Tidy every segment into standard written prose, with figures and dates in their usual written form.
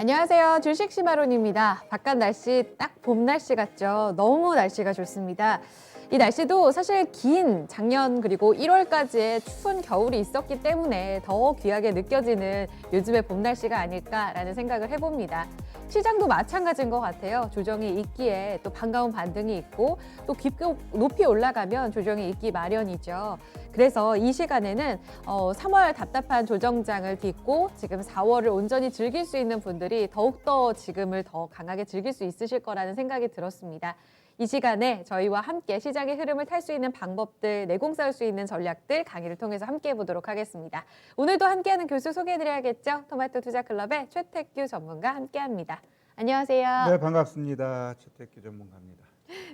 안녕하세요. 주식 시마론입니다. 바깥 날씨 딱 봄 날씨 같죠? 너무 날씨가 좋습니다. 이 날씨도 사실 긴 작년 그리고 1월까지의 추운 겨울이 있었기 때문에 더 귀하게 느껴지는 요즘의 봄 날씨가 아닐까라는 생각을 해봅니다. 시장도 마찬가지인 것 같아요. 조정이 있기에 또 반가운 반등이 있고 또 깊게 높이 올라가면 조정이 있기 마련이죠. 그래서 이 시간에는 3월 답답한 조정장을 딛고 지금 4월을 온전히 즐길 수 있는 분들이 더욱더 지금을 더 강하게 즐길 수 있으실 거라는 생각이 들었습니다. 이 시간에 저희와 함께 시장의 흐름을 탈 수 있는 방법들, 내공 쌓을 수 있는 전략들 강의를 통해서 함께 해보도록 하겠습니다. 오늘도 함께하는 교수 소개해드려야겠죠? 토마토 투자클럽의 최택규 전문가 함께합니다. 안녕하세요. 네, 반갑습니다. 최택규 전문가입니다.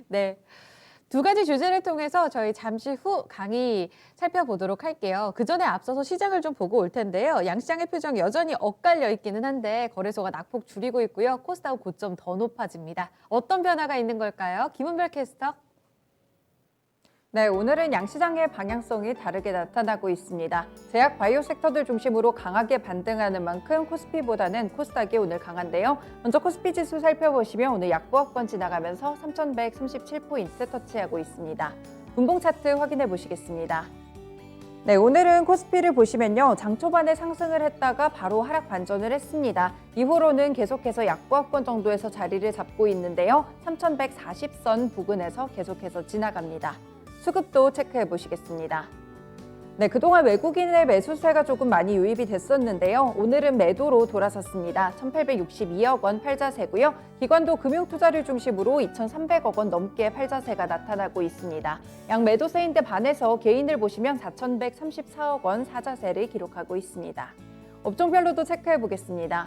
네. 두 가지 주제를 통해서 저희 잠시 후 강의 살펴보도록 할게요. 그 전에 앞서서 시장을 좀 보고 올 텐데요. 양시장의 표정 여전히 엇갈려 있기는 한데 거래소가 낙폭 줄이고 있고요. 코스닥 고점 더 높아집니다. 어떤 변화가 있는 걸까요? 김은별 캐스터. 네, 오늘은 양시장의 방향성이 다르게 나타나고 있습니다. 제약 바이오 섹터들 중심으로 강하게 반등하는 만큼 코스피보다는 코스닥이 오늘 강한데요. 먼저 코스피 지수 살펴보시면 오늘 약보합권 지나가면서 3,137포인트 터치하고 있습니다. 분봉 차트 확인해 보시겠습니다. 네, 오늘은 코스피를 보시면요. 장 초반에 상승을 했다가 바로 하락 반전을 했습니다. 이후로는 계속해서 약보합권 정도에서 자리를 잡고 있는데요. 3,140선 부근에서 계속해서 지나갑니다. 수급도 체크해 보시겠습니다. 네, 그동안 외국인의 매수세가 조금 많이 유입이 됐었는데요. 오늘은 매도로 돌아섰습니다. 1,862억 원 팔자세고요. 기관도 금융투자를 중심으로 2,300억 원 넘게 팔자세가 나타나고 있습니다. 양 매도세인데 반해서 개인을 보시면 4,134억 원 사자세를 기록하고 있습니다. 업종별로도 체크해 보겠습니다.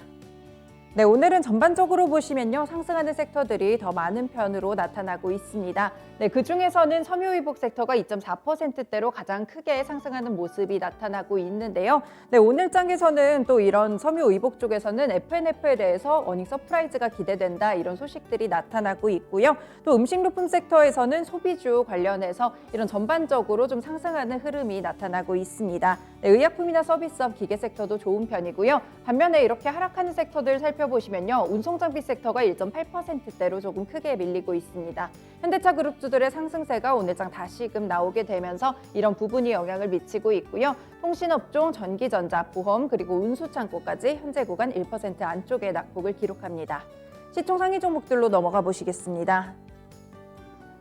네, 오늘은 전반적으로 보시면요. 상승하는 섹터들이 더 많은 편으로 나타나고 있습니다. 네, 그중에서는 섬유유복 섹터가 2.4%대로 가장 크게 상승하는 모습이 나타나고 있는데요. 네, 오늘 장에서는 또 이런 섬유유복 쪽에서는 F&F에 대해서 어닝 서프라이즈가 기대된다 이런 소식들이 나타나고 있고요. 또 음식료품 섹터에서는 소비주 관련해서 이런 전반적으로 좀 상승하는 흐름이 나타나고 있습니다. 네, 의약품이나 서비스업, 기계 섹터도 좋은 편이고요. 반면에 이렇게 하락하는 섹터들 살펴보시면요. 운송장비 섹터가 1.8%대로 조금 크게 밀리고 있습니다. 현대차 그룹주들의 상승세가 오늘장 다시금 나오게 되면서 이런 부분이 영향을 미치고 있고요. 통신업종, 전기전자, 보험, 그리고 운수창고까지 현재 구간 1% 안쪽의 낙폭을 기록합니다. 시총 상위 종목들로 넘어가 보시겠습니다.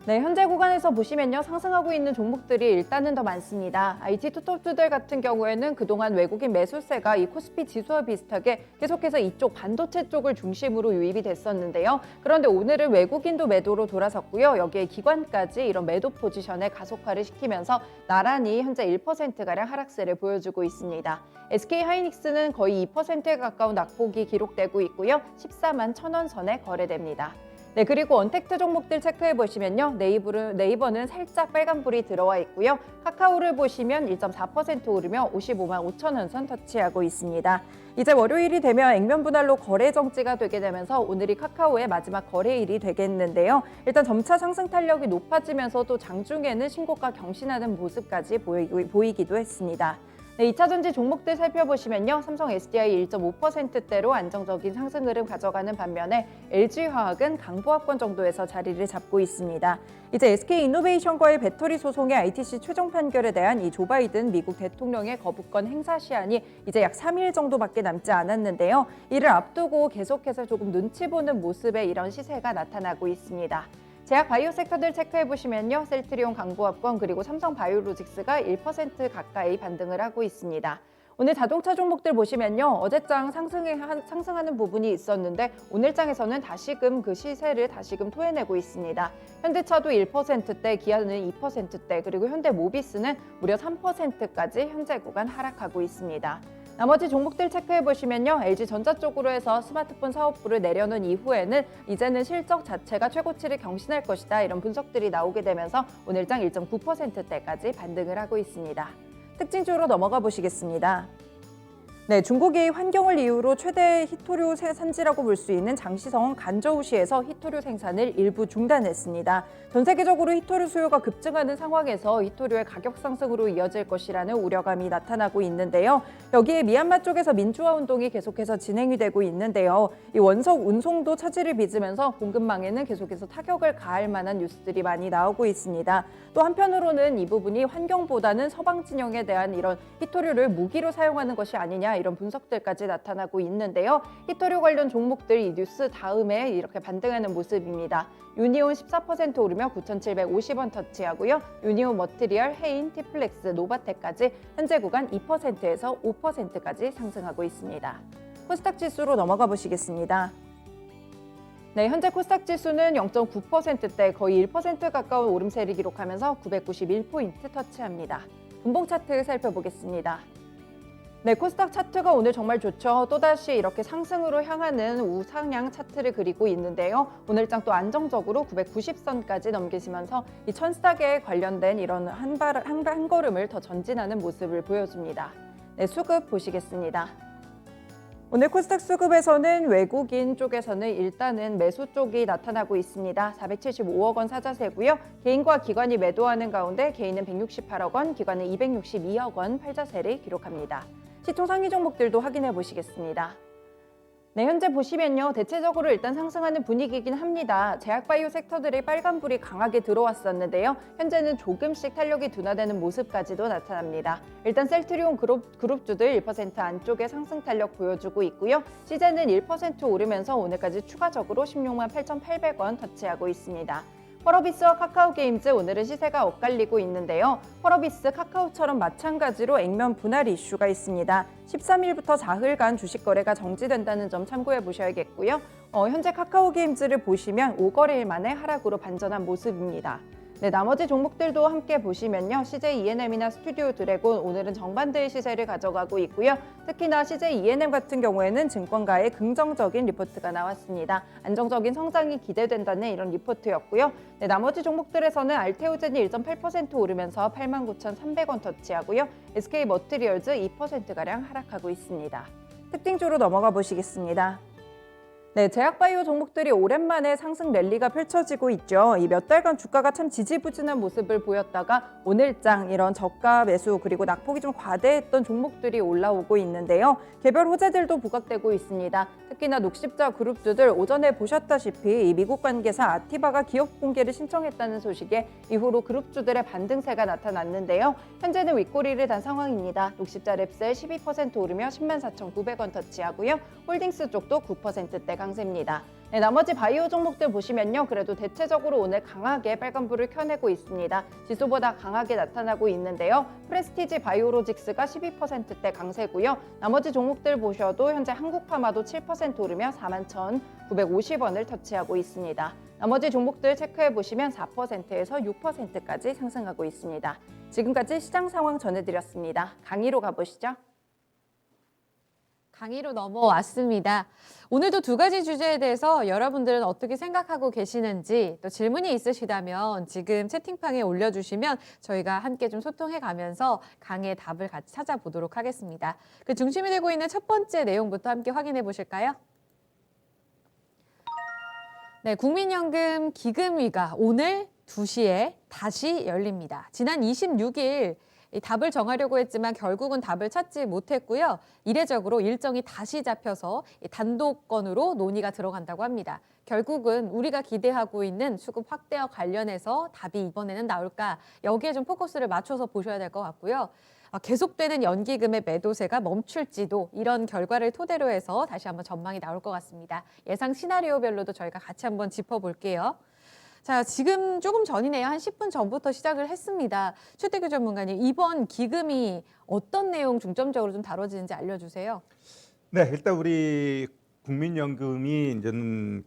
네, 현재 구간에서 보시면요. 상승하고 있는 종목들이 일단은 더 많습니다. IT 투톱주들 같은 경우에는 그동안 외국인 매수세가 이 코스피 지수와 비슷하게 계속해서 이쪽 반도체 쪽을 중심으로 유입이 됐었는데요. 그런데 오늘은 외국인도 매도로 돌아섰고요. 여기에 기관까지 이런 매도 포지션에 가속화를 시키면서 나란히 현재 1%가량 하락세를 보여주고 있습니다. SK하이닉스는 거의 2%에 가까운 낙폭이 기록되고 있고요. 14만 1,000원 선에 거래됩니다. 네, 그리고 언택트 종목들 체크해 보시면요. 네이버는 살짝 빨간불이 들어와 있고요. 카카오를 보시면 1.4% 오르며 55만 5천 원 선 터치하고 있습니다. 이제 월요일이 되면 액면 분할로 거래 정지가 되게 되면서 오늘이 카카오의 마지막 거래일이 되겠는데요. 일단 점차 상승 탄력이 높아지면서도 장중에는 신고가 경신하는 모습까지 보이기도 했습니다. 네, 2차전지 종목들 살펴보시면요. 삼성 SDI 1.5%대로 안정적인 상승 흐름 가져가는 반면에 LG화학은 강보합권 정도에서 자리를 잡고 있습니다. 이제 SK이노베이션과의 배터리 소송의 ITC 최종 판결에 대한 이 조 바이든 미국 대통령의 거부권 행사 시한이 이제 약 3일 정도밖에 남지 않았는데요. 이를 앞두고 계속해서 조금 눈치 보는 모습의 이런 시세가 나타나고 있습니다. 제약 바이오 섹터들 체크해 보시면요. 셀트리온 강보합권 그리고 삼성 바이오로직스가 1% 가까이 반등을 하고 있습니다. 오늘 자동차 종목들 보시면요. 어제장 상승하는 부분이 있었는데 오늘장에서는 다시금 그 시세를 다시금 토해내고 있습니다. 현대차도 1%대, 기아는 2%대, 그리고 현대모비스는 무려 3%까지 현재 구간 하락하고 있습니다. 나머지 종목들 체크해 보시면요. LG전자 쪽으로 해서 스마트폰 사업부를 내려놓은 이후에는 이제는 실적 자체가 최고치를 경신할 것이다. 이런 분석들이 나오게 되면서 오늘장 1.9%대까지 반등을 하고 있습니다. 특징주로 넘어가 보시겠습니다. 네, 중국이 환경을 이유로 최대 희토류 산지라고 볼 수 있는 장시성 간저우시에서 희토류 생산을 일부 중단했습니다. 전 세계적으로 희토류 수요가 급증하는 상황에서 희토류의 가격 상승으로 이어질 것이라는 우려감이 나타나고 있는데요. 여기에 미얀마 쪽에서 민주화 운동이 계속해서 진행이 되고 있는데요. 이 원석 운송도 차질을 빚으면서 공급망에는 계속해서 타격을 가할 만한 뉴스들이 많이 나오고 있습니다. 또 한편으로는 이 부분이 환경보다는 서방 진영에 대한 이런 희토류를 무기로 사용하는 것이 아니냐 이런 분석들까지 나타나고 있는데요. 희토류 관련 종목들 이 뉴스 다음에 이렇게 반등하는 모습입니다. 유니온 14% 오르며 9,750원 터치하고요. 유니온 머티리얼, 헤인, 티플렉스, 노바텍까지 현재 구간 2%에서 5%까지 상승하고 있습니다. 코스닥 지수로 넘어가 보시겠습니다. 네, 현재 코스닥 지수는 0.9%대 거의 1% 가까운 오름세를 기록하면서 991포인트 터치합니다. 분봉 차트 살펴보겠습니다. 네, 코스닥 차트가 오늘 정말 좋죠. 또다시 이렇게 상승으로 향하는 우상향 차트를 그리고 있는데요. 오늘장 또 안정적으로 990선까지 넘기시면서 이 천스닥에 관련된 이런 한 걸음을 더 전진하는 모습을 보여줍니다. 네, 수급 보시겠습니다. 오늘 코스닥 수급에서는 외국인 쪽에서는 일단은 매수 쪽이 나타나고 있습니다. 475억 원 사자세고요. 개인과 기관이 매도하는 가운데 개인은 168억 원, 기관은 262억 원 팔자세를 기록합니다. 시총 상위 종목들도 확인해 보시겠습니다. 네, 현재 보시면요. 대체적으로 일단 상승하는 분위기이긴 합니다. 제약바이오 섹터들의 빨간불이 강하게 들어왔었는데요. 현재는 조금씩 탄력이 둔화되는 모습까지도 나타납니다. 일단 셀트리온 그룹주들 1% 안쪽에 상승 탄력 보여주고 있고요. 시제는 1% 오르면서 오늘까지 추가적으로 16만 8,800원 터치하고 있습니다. 펄어비스와 카카오게임즈 오늘은 시세가 엇갈리고 있는데요. 펄어비스, 카카오처럼 마찬가지로 액면 분할 이슈가 있습니다. 13일부터 4일간 주식 거래가 정지된다는 점 참고해 보셔야겠고요. 현재 카카오게임즈를 보시면 5거래일 만에 하락으로 반전한 모습입니다. 네, 나머지 종목들도 함께 보시면요. CJ E&M이나 스튜디오 드래곤 오늘은 정반대의 시세를 가져가고 있고요. 특히나 CJ E&M 같은 경우에는 증권가의 긍정적인 리포트가 나왔습니다. 안정적인 성장이 기대된다는 이런 리포트였고요. 네, 나머지 종목들에서는 알테오젠이 1.8% 오르면서 89,300원 터치하고요. SK 머티리얼즈 2%가량 하락하고 있습니다. 특징주로 넘어가 보시겠습니다. 네, 제약바이오 종목들이 오랜만에 상승 랠리가 펼쳐지고 있죠. 이 몇 달간 주가가 참 지지부진한 모습을 보였다가 오늘장 이런 저가 매수 그리고 낙폭이 좀 과대했던 종목들이 올라오고 있는데요. 개별 호재들도 부각되고 있습니다. 특히나 녹십자 그룹주들 오전에 보셨다시피 이 미국 관계사 아티바가 기업 공개를 신청했다는 소식에 이후로 그룹주들의 반등세가 나타났는데요. 현재는 윗꼬리를 단 상황입니다. 녹십자 랩셀 12% 오르며 104,900원 터치하고요. 홀딩스 쪽도 9%대 강세입니다. 네, 나머지 바이오 종목들 보시면요. 그래도 대체적으로 오늘 강하게 빨간불을 켜내고 있습니다. 지수보다 강하게 나타나고 있는데요. 프레스티지 바이오로직스가 12%대 강세고요. 나머지 종목들 보셔도 현재 한국파마도 7% 오르며 41,950원을 터치하고 있습니다. 나머지 종목들 체크해 보시면 4%에서 6%까지 상승하고 있습니다. 지금까지 시장 상황 전해드렸습니다. 강의로 가보시죠. 강의로 넘어왔습니다. 오늘도 두 가지 주제에 대해서 여러분들은 어떻게 생각하고 계시는지 또 질문이 있으시다면 지금 채팅방에 올려주시면 저희가 함께 좀 소통해 가면서 강의의 답을 같이 찾아보도록 하겠습니다. 그 중심이 되고 있는 첫 번째 내용부터 함께 확인해 보실까요? 네, 국민연금 기금위가 오늘 2시에 다시 열립니다. 지난 26일 이 답을 정하려고 했지만 결국은 답을 찾지 못했고요. 이례적으로 일정이 다시 잡혀서 단독건으로 논의가 들어간다고 합니다. 결국은 우리가 기대하고 있는 수급 확대와 관련해서 답이 이번에는 나올까 여기에 좀 포커스를 맞춰서 보셔야 될 것 같고요. 계속되는 연기금의 매도세가 멈출지도 이런 결과를 토대로 해서 다시 한번 전망이 나올 것 같습니다. 예상 시나리오별로도 저희가 같이 한번 짚어볼게요. 자, 지금 조금 전이네요. 한 10분 전부터 시작을 했습니다. 최태규 전문가님, 이번 기금이 어떤 내용 중점적으로 좀 다뤄지는지 알려주세요. 네, 일단 우리 국민연금이 이제는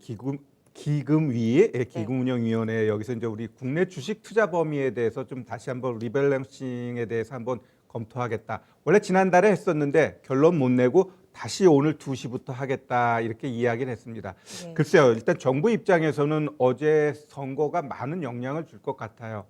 기금위, 기금운영위원회 여기서 이제 우리 국내 주식 투자 범위에 대해서 좀 다시 한번 리밸런싱에 대해서 한번 검토하겠다. 원래 지난달에 했었는데 결론 못 내고 다시 오늘 2시부터 하겠다 이렇게 이야기를 했습니다. 네. 글쎄요, 일단 정부 입장에서는 어제 선거가 많은 영향을 줄 것 같아요.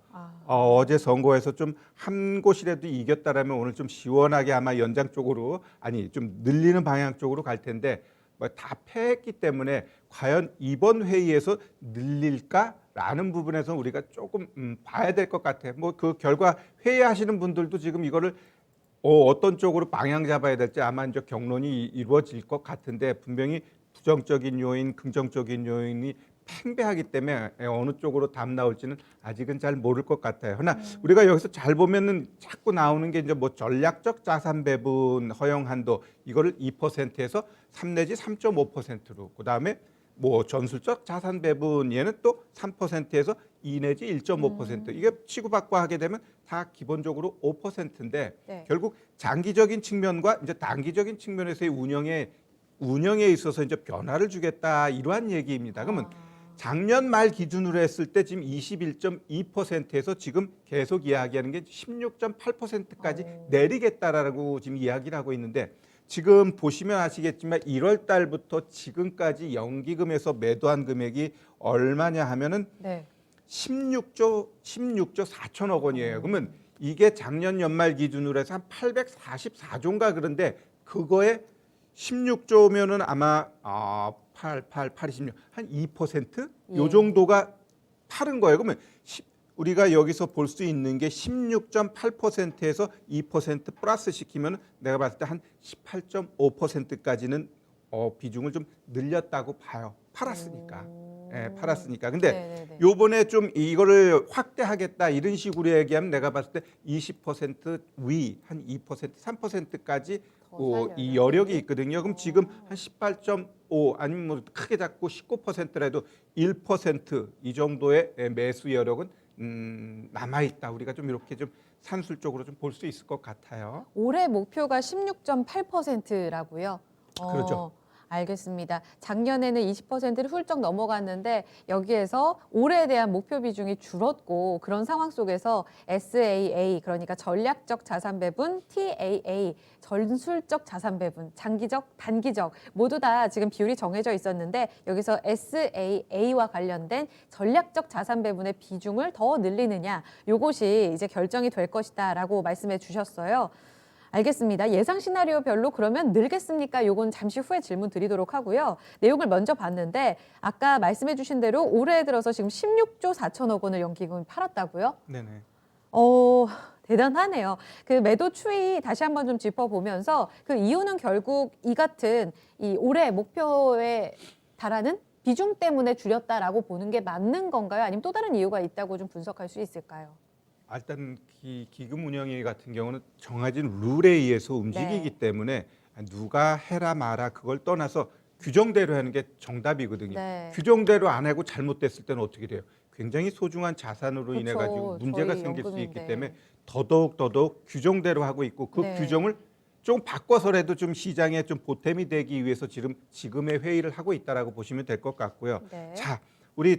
어제 선거에서 좀 한 곳이라도 이겼다라면 오늘 좀 시원하게 아마 연장 쪽으로 아니 좀 늘리는 방향 쪽으로 갈 텐데 뭐 다 패했기 때문에 과연 이번 회의에서 늘릴까라는 부분에서 우리가 조금 봐야 될 것 같아요. 뭐 그 결과 회의하시는 분들도 지금 이거를 어떤 쪽으로 방향 잡아야 될지 아마 이제 경론이 이루어질 것 같은데 분명히 부정적인 요인, 긍정적인 요인이 팽배하기 때문에 어느 쪽으로 답 나올지는 아직은 잘 모를 것 같아요. 그러나 우리가 여기서 잘 보면은 자꾸 나오는 게 이제 뭐 전략적 자산 배분 허용 한도 이거를 2%에서 3 내지 3.5%로 그다음에 뭐 전술적 자산 배분 얘는 또 3%에서 2 내지 1.5% 이게 치고받고 하게 되면 다 기본적으로 5%인데 네. 결국 장기적인 측면과 이제 단기적인 측면에서의 운영에 있어서 이제 변화를 주겠다 이러한 얘기입니다. 그러면 작년 말 기준으로 했을 때 지금 21.2%에서 지금 계속 이야기하는 게 16.8%까지 내리겠다라고 지금 이야기를 하고 있는데 지금 보시면 아시겠지만 1월 달부터 지금까지 연기금에서 매도한 금액이 얼마냐 하면은 네. 16조 4천억 원이에요. 그러면 이게 작년 연말 기준으로 해서 한 844조인가 그런데 그거에 16조면은 아마 826, 한 2%? 요 예. 정도가 파른 거예요. 그러면 우리가 여기서 볼 수 있는 게 16.8%에서 2% 플러스 시키면 내가 봤을 때 한 18.5%까지는 비중을 좀 늘렸다고 봐요. 팔았으니까. 예, 팔았으니까. 근데 네네네. 요번에 좀 이거를 확대하겠다 이런 식으로 얘기하면 내가 봤을 때 20% 위, 한 2%, 3%까지 더 이 살려요. 여력이 있거든요. 그럼 지금 한 18.5 아니면 뭐 크게 잡고 19%라도 1%이 정도의 매수 여력은 남아 있다. 우리가 좀 이렇게 좀 산술적으로 좀 볼 수 있을 것 같아요. 올해 목표가 16.8%라고요. 그렇죠. 알겠습니다. 작년에는 20%를 훌쩍 넘어갔는데 여기에서 올해에 대한 목표 비중이 줄었고 그런 상황 속에서 SAA 그러니까 전략적 자산 배분, TAA 전술적 자산 배분, 장기적, 단기적 모두 다 지금 비율이 정해져 있었는데 여기서 SAA와 관련된 전략적 자산 배분의 비중을 더 늘리느냐 요것이 이제 결정이 될 것이다라고 말씀해 주셨어요. 알겠습니다. 예상 시나리오별로 그러면 늘겠습니까? 요건 잠시 후에 질문 드리도록 하고요. 내용을 먼저 봤는데 아까 말씀해 주신 대로 올해 들어서 지금 16조 4천억 원을 연기금이 팔았다고요? 네네. 대단하네요. 그 매도 추이 다시 한번 좀 짚어보면서 그 이유는 결국 이 같은 이 올해 목표에 달하는 비중 때문에 줄였다라고 보는 게 맞는 건가요? 아니면 또 다른 이유가 있다고 좀 분석할 수 있을까요? 일단 기금 운영위 같은 경우는 정해진 룰에 의해서 움직이기 네. 때문에 누가 해라 마라 그걸 떠나서 규정대로 하는 게 정답이거든요. 네. 규정대로 안 하고 잘못됐을 때는 어떻게 돼요? 굉장히 소중한 자산으로 인해 그렇죠. 가지고 문제가 저희 생길 수 있기 연금인데. 때문에 더더욱 규정대로 하고 있고 그 네. 규정을 좀 바꿔서라도 좀 시장에 좀 보탬이 되기 위해서 지금의 회의를 하고 있다라고 보시면 될 것 같고요. 네. 자,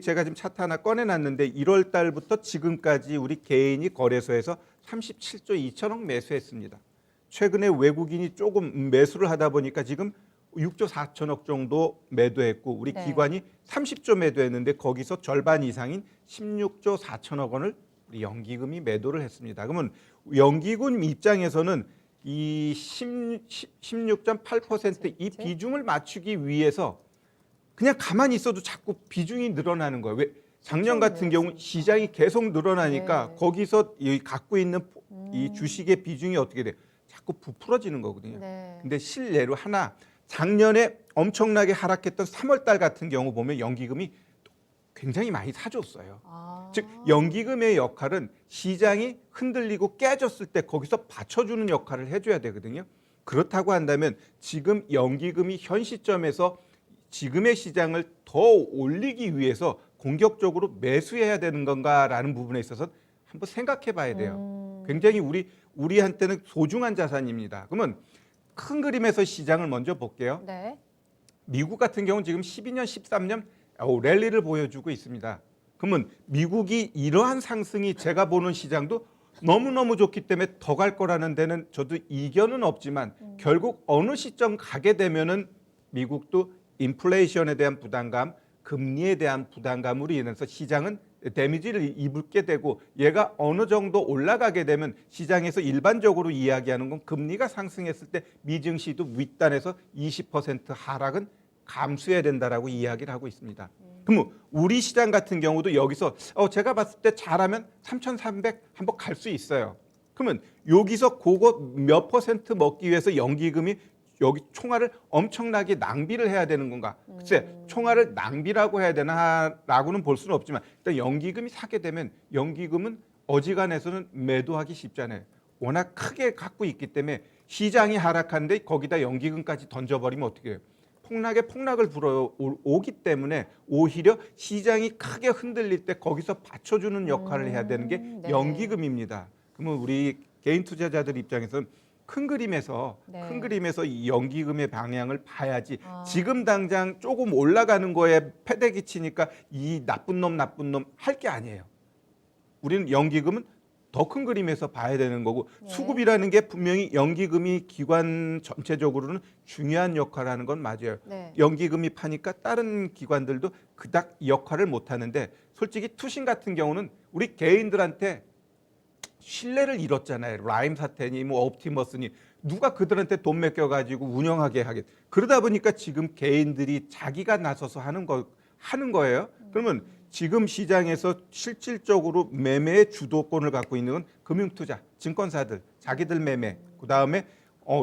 제가 지금 차트 하나 꺼내놨는데 1월 달부터 지금까지 우리 개인이 거래소에서 37조 2천억 매수했습니다. 최근에 외국인이 조금 매수를 하다 보니까 지금 6조 4천억 정도 매도했고 우리 네. 기관이 30조 매도했는데 거기서 절반 이상인 16조 4천억 원을 우리 연기금이 매도를 했습니다. 그러면 연기금 입장에서는 이 16.8% 이 비중을 맞추기 위해서 그냥 가만히 있어도 자꾸 비중이 늘어나는 거예요. 왜? 작년 같은 경우 시장이 계속 늘어나니까 네. 거기서 이 갖고 있는 이 주식의 비중이 어떻게 돼? 자꾸 부풀어지는 거거든요. 네. 근데 실례로 하나 작년에 엄청나게 하락했던 3월 달 같은 경우 보면 연기금이 굉장히 많이 사줬어요. 즉 연기금의 역할은 시장이 흔들리고 깨졌을 때 거기서 받쳐주는 역할을 해줘야 되거든요. 그렇다고 한다면 지금 연기금이 현 시점에서 지금의 시장을 더 올리기 위해서 공격적으로 매수해야 되는 건가라는 부분에 있어서 한번 생각해 봐야 돼요. 굉장히 우리한테는 소중한 자산입니다. 그러면 큰 그림에서 시장을 먼저 볼게요. 네. 미국 같은 경우는 지금 12년, 13년 랠리를 보여주고 있습니다. 그러면 미국이 이러한 상승이 제가 보는 시장도 너무너무 좋기 때문에 더 갈 거라는 데는 저도 이견은 없지만 결국 어느 시점 가게 되면은 미국도 인플레이션에 대한 부담감, 금리에 대한 부담감으로 인해서 시장은 데미지를 입게 되고 얘가 어느 정도 올라가게 되면 시장에서 일반적으로 이야기하는 건 금리가 상승했을 때 미증시도 윗단에서 20% 하락은 감수해야 된다라고 이야기를 하고 있습니다. 그럼 우리 시장 같은 경우도 여기서 제가 봤을 때 잘하면 3,300 한번 갈 수 있어요. 그러면 여기서 그거 몇 퍼센트 먹기 위해서 연기금이 여기 총알을 엄청나게 낭비를 해야 되는 건가? 글쎄, 총알을 낭비라고 해야 되나라고는 볼 수는 없지만 일단 연기금이 사게 되면 연기금은 어지간해서는 매도하기 쉽잖아요. 워낙 크게 갖고 있기 때문에 시장이 하락하는데 거기다 연기금까지 던져버리면 어떻게 해요? 폭락을 불어오기 때문에 오히려 시장이 크게 흔들릴 때 거기서 받쳐주는 역할을 해야 되는 게 네. 연기금입니다. 그러면 우리 개인 투자자들 입장에서는 큰 그림에서 이 연기금의 방향을 봐야지 지금 당장 조금 올라가는 거에 패대기 치니까 이 나쁜 놈 할 게 아니에요. 우리는 연기금은 더 큰 그림에서 봐야 되는 거고 수급이라는 게 분명히 연기금이 기관 전체적으로는 중요한 역할을 하는 건 맞아요. 연기금이 파니까 다른 기관들도 그닥 역할을 못 하는데 솔직히 투신 같은 경우는 우리 개인들한테 신뢰를 잃었잖아요. 라임 사태니 뭐 옵티머스니 누가 그들한테 돈 맡겨가지고 운영하게 하겠. 그러다 보니까 지금 개인들이 자기가 나서서 하는 거예요. 그러면 지금 시장에서 실질적으로 매매의 주도권을 갖고 있는 건 금융투자, 증권사들, 자기들 매매, 그 다음에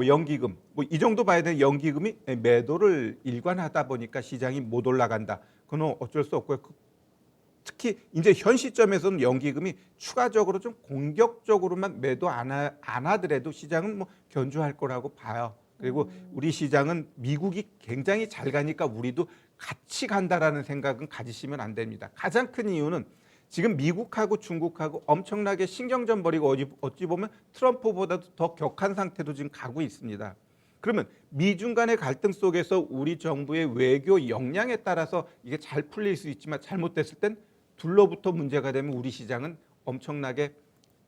연기금, 뭐 이 정도 봐야 되는 연기금이 매도를 일관하다 보니까 시장이 못 올라간다. 그건 어쩔 수 없고요. 특히 이제 현 시점에서는 연기금이 추가적으로 좀 공격적으로만 매도 안 하더라도 시장은 뭐 견주할 거라고 봐요. 그리고 우리 시장은 미국이 굉장히 잘 가니까 우리도 같이 간다라는 생각은 가지시면 안 됩니다. 가장 큰 이유는 지금 미국하고 중국하고 엄청나게 신경전 벌이고 어찌 보면 트럼프보다도 더 격한 상태도 지금 가고 있습니다. 그러면 미중 간의 갈등 속에서 우리 정부의 외교 역량에 따라서 이게 잘 풀릴 수 있지만 잘못됐을 땐 둘러부터 문제가 되면 우리 시장은 엄청나게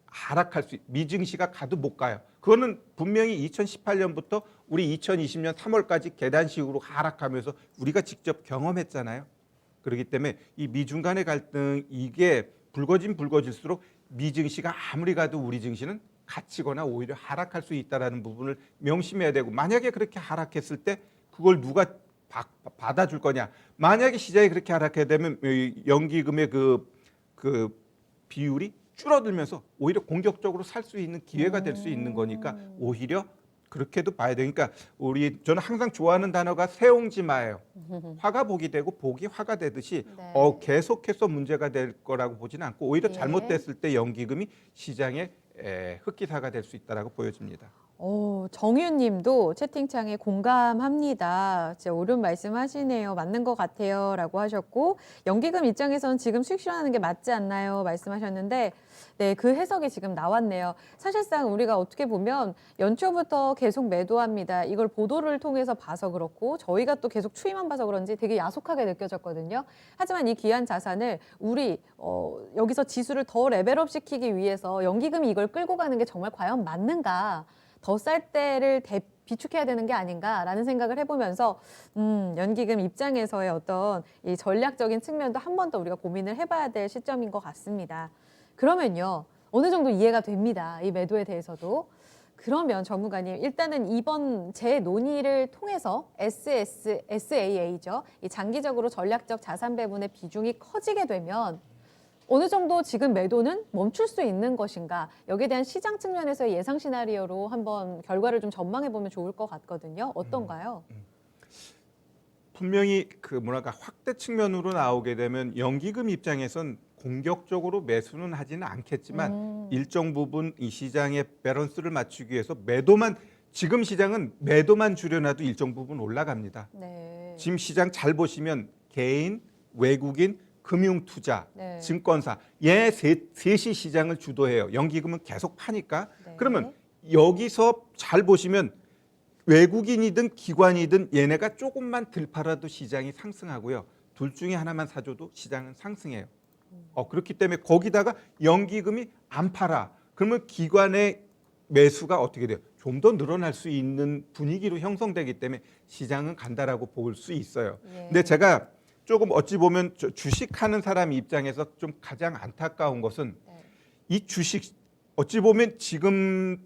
하락할 수 미증시가 가도 못 가요. 그거는 분명히 2018년부터 우리 2020년 3월까지 계단식으로 하락하면서 우리가 직접 경험했잖아요. 그렇기 때문에 이 미중 간의 갈등 이게 불거질수록 미증시가 아무리 가도 우리 증시는 갇히거나 오히려 하락할 수 있다는 부분을 명심해야 되고 만약에 그렇게 하락했을 때 그걸 누가 받아줄 거냐. 만약에 시장이 그렇게 하락하게 되면 연기금의 그 비율이 줄어들면서 오히려 공격적으로 살 수 있는 기회가 될 수 있는 거니까 오히려 그렇게도 봐야 되니까 저는 항상 좋아하는 단어가 새옹지마예요. 화가 복이 되고 복이 화가 되듯이 계속해서 문제가 될 거라고 보지는 않고 오히려 잘못됐을 때 연기금이 시장에 흑기사가 될 수 있다라고 보여집니다. 정윤님도 채팅창에 공감합니다. 진짜 옳은 말씀하시네요. 맞는 것 같아요라고 하셨고 연기금 입장에서는 지금 수익 실현하는 게 맞지 않나요? 말씀하셨는데 네, 그 해석이 지금 나왔네요. 사실상 우리가 어떻게 보면 연초부터 계속 매도합니다. 이걸 보도를 통해서 봐서 그렇고 저희가 또 계속 추이만 봐서 그런지 되게 야속하게 느껴졌거든요. 하지만 이 귀한 자산을 우리 여기서 지수를 더 레벨업 시키기 위해서 연기금이 이걸 끌고 가는 게 정말 과연 맞는가? 더 쌀 때를 비축해야 되는 게 아닌가라는 생각을 해보면서 연기금 입장에서의 어떤 이 전략적인 측면도 한 번 더 우리가 고민을 해봐야 될 시점인 것 같습니다. 그러면요, 어느 정도 이해가 됩니다. 이 매도에 대해서도. 그러면 전문가님, 일단은 이번 제 논의를 통해서 SAA죠. 이 장기적으로 전략적 자산 배분의 비중이 커지게 되면 어느 정도 지금 매도는 멈출 수 있는 것인가? 여기에 대한 시장 측면에서의 예상 시나리오로 한번 결과를 좀 전망해 보면 좋을 것 같거든요. 어떤가요? 분명히 확대 측면으로 나오게 되면 연기금 입장에선 공격적으로 매수는 하지는 않겠지만 일정 부분 이 시장의 밸런스를 맞추기 위해서 지금 시장은 매도만 줄여놔도 일정 부분 올라갑니다. 네. 지금 시장 잘 보시면 개인, 외국인, 금융투자, 증권사 셋이 시장을 주도해요. 연기금은 계속 파니까. 그러면 여기서 잘 보시면 외국인이든 기관이든 얘네가 조금만 들 팔아도 시장이 상승하고요. 둘 중에 하나만 사줘도 시장은 상승해요. 그렇기 때문에 거기다가 연기금이 안 팔아. 그러면 기관의 매수가 어떻게 돼요? 좀 더 늘어날 수 있는 분위기로 형성되기 때문에 시장은 간다라고 볼 수 있어요. 예. 근데 제가 조금 어찌 보면 주식하는 사람 입장에서 좀 가장 안타까운 것은 네. 이 주식 어찌 보면 지금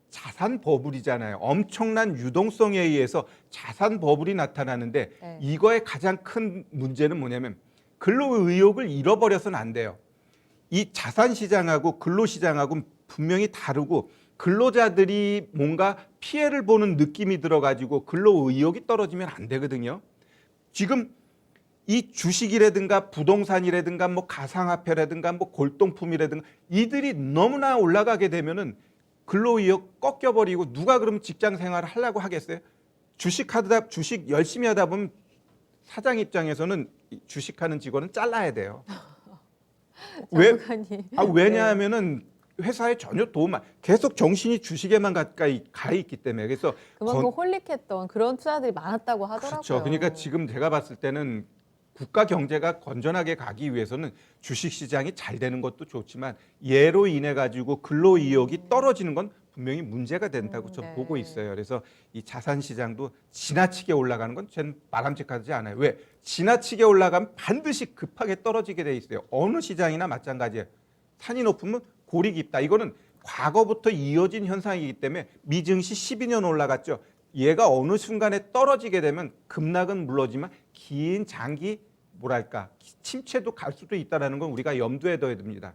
자산 버블이잖아요. 엄청난 유동성에 의해서 자산 버블이 나타나는데 네. 이거의 가장 큰 문제는 뭐냐면 근로 의욕을 잃어버려서는 안 돼요. 이 자산 시장하고 근로 시장하고 분명히 다르고 근로자들이 뭔가 피해를 보는 느낌이 들어가지고 근로 의욕이 떨어지면 안 되거든요. 지금 이 주식이라든가 부동산이라든가 뭐 가상화폐라든가 뭐 골동품이라든가 이들이 너무나 올라가게 되면은 근로의욕 꺾여버리고 누가 그러면 직장 생활을 하려고 하겠어요? 주식 열심히 하다 보면 사장 입장에서는 주식하는 직원은 잘라야 돼요. 왜? 전문가님. 왜냐하면은 회사에 전혀 계속 정신이 주식에만 가까이 가 있기 때문에 그래서 그만큼 홀릭했던 그런 투자들이 많았다고 하더라고요. 그렇죠. 그러니까 지금 제가 봤을 때는 국가 경제가 건전하게 가기 위해서는 주식 시장이 잘 되는 것도 좋지만 얘로 인해 가지고 근로 이욕이 떨어지는 건 분명히 문제가 된다고 저는 네. 보고 있어요. 그래서 이 자산 시장도 지나치게 올라가는 건 저는 바람직하지 않아요. 왜? 지나치게 올라가면 반드시 급하게 떨어지게 돼 있어요. 어느 시장이나 마찬가지예요. 산이 높으면 골이 깊다. 이거는 과거부터 이어진 현상이기 때문에 미증시 12년 올라갔죠. 얘가 어느 순간에 떨어지게 되면 급락은 물론이지만 긴 장기 침체도 갈 수도 있다는 건 우리가 염두에 둬야 됩니다.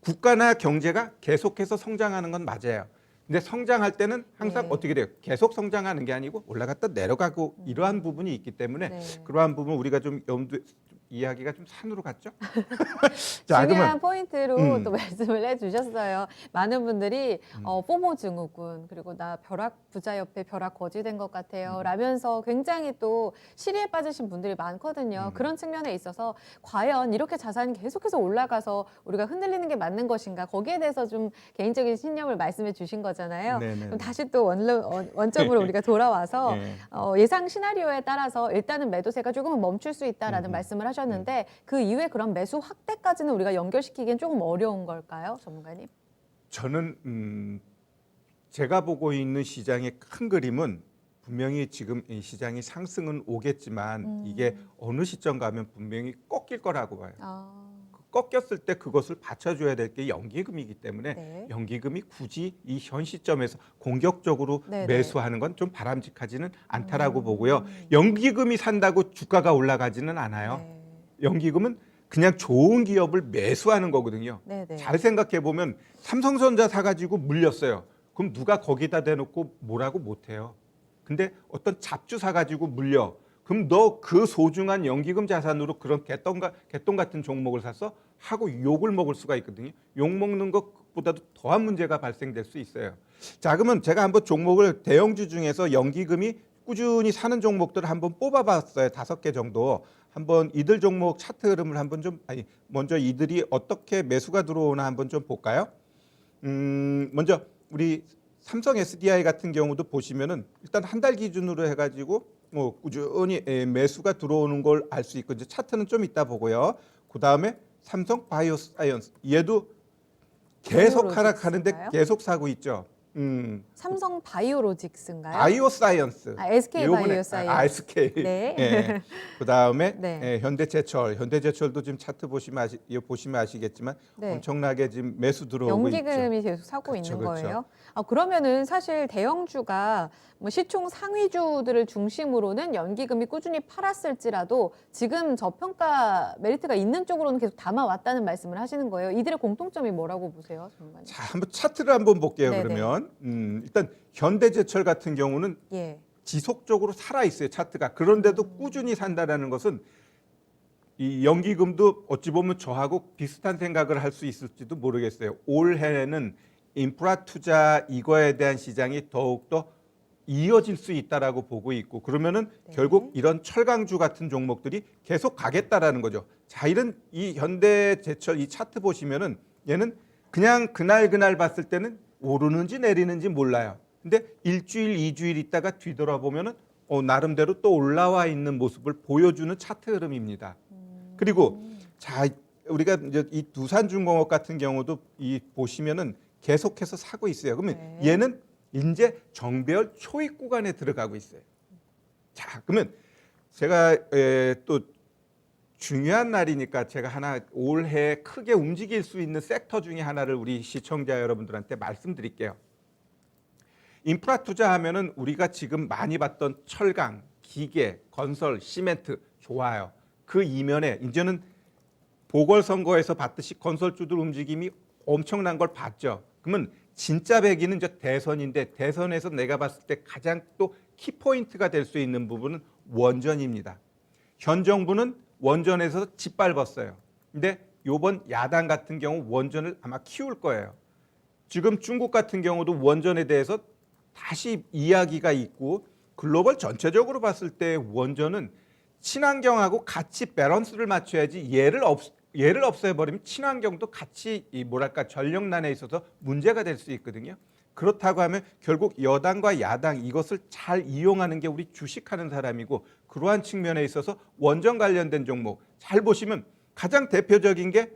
국가나 경제가 계속해서 성장하는 건 맞아요. 근데 성장할 때는 항상 네. 어떻게 돼요? 계속 성장하는 게 아니고 올라갔다 내려가고 이러한 부분이 있기 때문에 네. 그러한 부분 우리가 좀 이야기가 좀 산으로 갔죠? 중요한 그러면 포인트로 또 말씀을 해주셨어요. 많은 분들이 음. 포모 증후군 그리고 나 벼락 부자 옆에 벼락 거지된 것 같아요. 음. 라면서 굉장히 또 시리에 빠지신 분들이 많거든요. 그런 측면에 있어서 과연 이렇게 자산이 계속해서 올라가서 우리가 흔들리는 게 맞는 것인가 거기에 대해서 좀 개인적인 신념을 말씀해 주신 거잖아요. 네네. 그럼 다시 또 원점으로 우리가 돌아와서 네. 예상 시나리오에 따라서 일단은 매도세가 조금은 멈출 수 있다라는 말씀을 하셨는데 그 이후에 그런 매수 확대까지는 우리가 연결시키기엔 조금 어려운 걸까요, 전문가님? 저는 제가 보고 있는 시장의 큰 그림은 분명히 지금 이 시장이 상승은 오겠지만 이게 어느 시점 가면 분명히 꺾일 거라고 봐요. 꺾였을 때 그것을 받쳐줘야 될 게 연기금이기 때문에 네. 연기금이 굳이 이 현 시점에서 공격적으로 네네. 매수하는 건 좀 바람직하지는 않다라고 보고요. 연기금이 산다고 주가가 올라가지는 않아요. 네. 연기금은 그냥 좋은 기업을 매수하는 거거든요. 네네. 잘 생각해 보면 삼성전자 사가지고 물렸어요. 그럼 누가 거기다 대놓고 뭐라고 못해요. 근데 어떤 잡주 사가지고 물려. 그럼 너 그 소중한 연기금 자산으로 그런 개똥 같은 종목을 샀어? 하고 욕을 먹을 수가 있거든요. 욕 먹는 것보다도 더한 문제가 발생될 수 있어요. 자, 그러면 제가 한번 종목을 대형주 중에서 연기금이 꾸준히 사는 종목들을 한번 뽑아봤어요. 5개 정도. 한번 이들 종목 차트 흐름을 한번 먼저 이들이 어떻게 매수가 들어오나 한번 좀 볼까요? 먼저 우리 삼성 SDI 같은 경우도 보시면은 일단 한 달 기준으로 해가지고 꾸준히 매수가 들어오는 걸 알 수 있고 이제 차트는 좀 이따 보고요. 그 다음에 삼성 바이오사이언스 얘도 계속 하락하는데 바이오로직스인가요? 계속 사고 있죠. 삼성 바이오로직스인가요? 바이오사이언스. SK 요번에 바이오사이언스. SK. 네. 예. 그다음에 네. 현대제철도 지금 차트 보시면 아시겠지만 네. 엄청나게 지금 매수 들어오고 있죠. 연기금이 계속 사고 그렇죠, 있는 그렇죠. 거예요. 그러면은 사실 대형주가 뭐 시총 상위주들을 중심으로는 연기금이 꾸준히 팔았을지라도 지금 저평가 메리트가 있는 쪽으로는 계속 담아왔다는 말씀을 하시는 거예요. 이들의 공통점이 뭐라고 보세요, 전문가님? 자, 한번 차트를 한번 볼게요. 네네. 그러면 일단 현대제철 같은 경우는 예. 지속적으로 살아 있어요. 차트가. 그런데도 꾸준히 산다라는 것은 이 연기금도 어찌 보면 저하고 비슷한 생각을 할 수 있을지도 모르겠어요. 올해는 인프라 투자 이거에 대한 시장이 더욱더 이어질 수 있다라고 보고 있고 그러면은 네. 결국 이런 철강주 같은 종목들이 계속 가겠다라는 거죠. 자, 이런 이 현대제철 이 차트 보시면은 얘는 그냥 그날 봤을 때는 오르는지 내리는지 몰라요. 근데 일주일, 2주일 있다가 뒤돌아보면은 나름대로 또 올라와 있는 모습을 보여주는 차트 흐름입니다. 그리고 자, 우리가 이제 이 두산중공업 같은 경우도 이 보시면은 계속해서 사고 있어요. 그러면 네. 얘는 이제 정배열 초입 구간에 들어가고 있어요. 자, 그러면 제가 또 중요한 날이니까 제가 하나 올해 크게 움직일 수 있는 섹터 중에 하나를 우리 시청자 여러분들한테 말씀드릴게요. 인프라 투자하면은 우리가 지금 많이 봤던 철강, 기계, 건설, 시멘트 좋아요. 그 이면에 이제는 보궐선거에서 봤듯이 건설주들 움직임이 엄청난 걸 봤죠. 그러면 진짜 배기는 이제 대선인데 대선에서 내가 봤을 때 가장 또 키포인트가 될 수 있는 부분은 원전입니다. 현 정부는 원전에서 짓밟았어요. 근데 이번 야당 같은 경우 원전을 아마 키울 거예요. 지금 중국 같은 경우도 원전에 대해서 다시 이야기가 있고 글로벌 전체적으로 봤을 때 원전은 친환경하고 같이 밸런스를 맞춰야지 얘를 없애버리면 친환경도 같이 뭐랄까 전력난에 있어서 문제가 될 수 있거든요. 그렇다고 하면 결국 여당과 야당 이것을 잘 이용하는 게 우리 주식하는 사람이고 그러한 측면에 있어서 원전 관련된 종목 잘 보시면 가장 대표적인 게